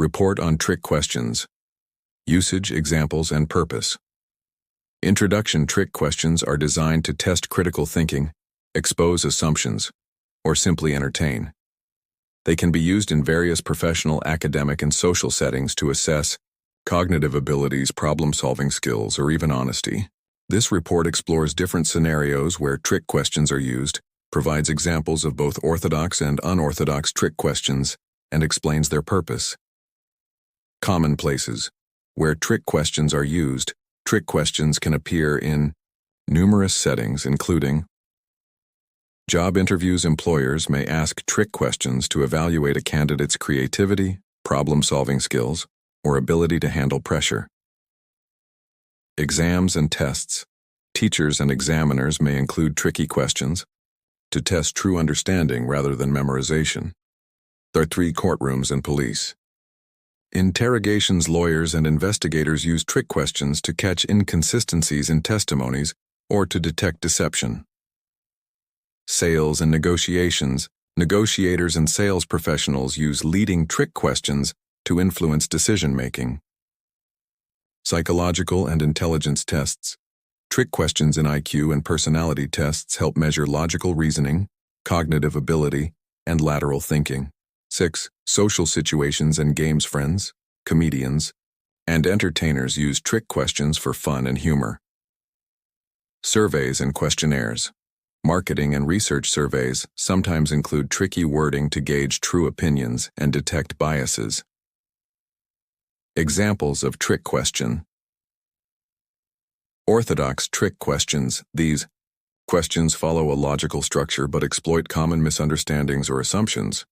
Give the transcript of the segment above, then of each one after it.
Report on trick questions. Usage, examples, and purpose. Introduction trick questions are designed to test critical thinking, expose assumptions, or simply entertain. They can be used in various professional, academic, and social settings to assess cognitive abilities, problem-solving skills, or even honesty. This report explores different scenarios where trick questions are used, provides examples of both orthodox and unorthodox trick questions, and explains their purpose. Common places. Where trick questions are used, trick questions can appear in numerous settings, including job interviews. Employers may ask trick questions to evaluate a candidate's creativity, problem-solving skills, or ability to handle pressure. Exams and tests. Teachers and examiners may include tricky questions to test true understanding rather than memorization. There are 3 courtrooms and police. Interrogations. Lawyers and investigators use trick questions to catch inconsistencies in testimonies or to detect deception. Sales and negotiations. Negotiators and sales professionals use leading trick questions to influence decision-making. Psychological and intelligence tests. Trick questions in IQ and personality tests help measure logical reasoning, cognitive ability, and lateral thinking. 6. Social situations and games. Friends, comedians, and entertainers use trick questions for fun and humor. Surveys and questionnaires. Marketing and research surveys sometimes include tricky wording to gauge true opinions and detect biases. Examples of trick question. Orthodox trick questions. These questions follow a logical structure but exploit common misunderstandings or assumptions.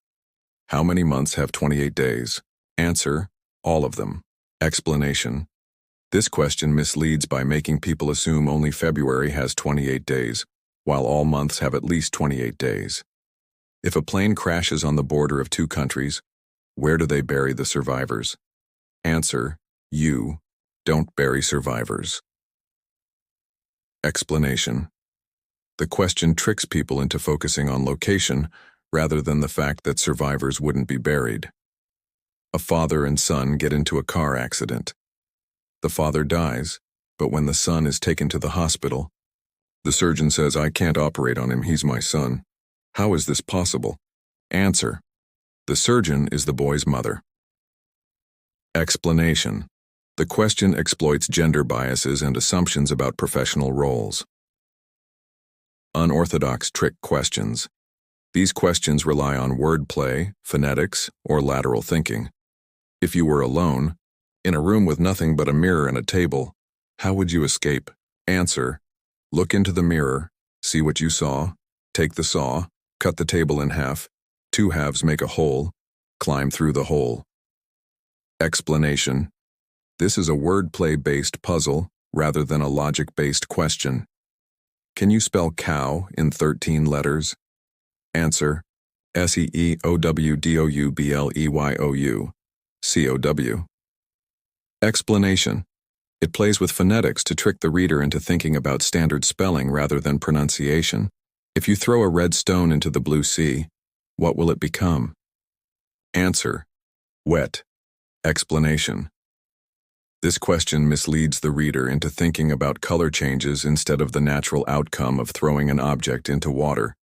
How many months have 28 days? Answer: all of them. Explanation. This question misleads by making people assume only February has 28 days, while all months have at least 28 days. If a plane crashes on the border of 2 countries, where do they bury the survivors? Answer: you don't bury survivors. Explanation. The question tricks people into focusing on location rather than the fact that survivors wouldn't be buried. A father and son get into a car accident. The father dies, but when the son is taken to the hospital, the surgeon says, "I can't operate on him, he's my son." How is this possible? Answer: the surgeon is the boy's mother. Explanation. The question exploits gender biases and assumptions about professional roles. Unorthodox trick questions. These questions rely on wordplay, phonetics, or lateral thinking. If you were alone, in a room with nothing but a mirror and a table, how would you escape? Answer: look into the mirror, see what you saw, take the saw, cut the table in half, 2 halves make a hole, climb through the hole. Explanation. This is a wordplay-based puzzle rather than a logic-based question. Can you spell cow in 13 letters? Answer: SEEOWDOUBLEYOU, COW. Explanation. It plays with phonetics to trick the reader into thinking about standard spelling rather than pronunciation. If you throw a red stone into the blue sea, what will it become? Answer: wet. Explanation. This question misleads the reader into thinking about color changes instead of the natural outcome of throwing an object into water.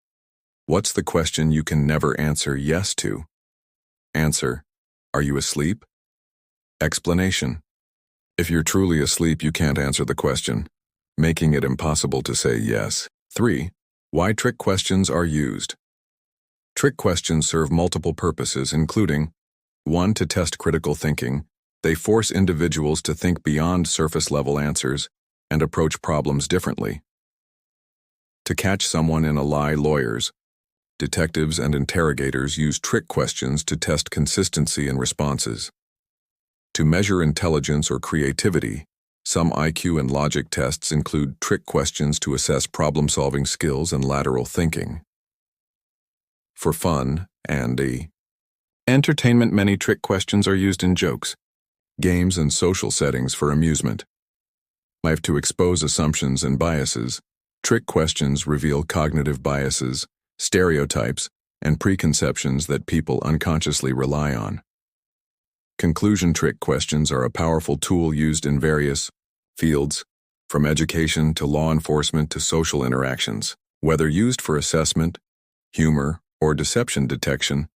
What's the question you can never answer yes to? Answer: are you asleep? Explanation. If you're truly asleep, you can't answer the question, making it impossible to say yes. 3. Why trick questions are used. Trick questions serve multiple purposes, including 1. To test critical thinking. They force individuals to think beyond surface-level answers and approach problems differently. To catch someone in a lie. Lawyers, detectives, and interrogators use trick questions to test consistency in responses. To measure intelligence or creativity, some IQ and logic tests include trick questions to assess problem-solving skills and lateral thinking. For fun and entertainment, many trick questions are used in jokes, games, and social settings for amusement. Life to expose assumptions and biases. Trick questions reveal cognitive biases, stereotypes, and preconceptions that people unconsciously rely on. Conclusion trick questions are a powerful tool used in various fields, from education to law enforcement to social interactions. Whether used for assessment, humor, or deception detection,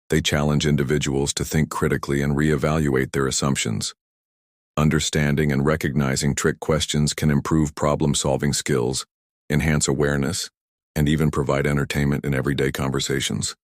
they challenge individuals to think critically and reevaluate their assumptions. Understanding and recognizing trick questions can improve problem-solving skills, enhance awareness, and even provide entertainment in everyday conversations.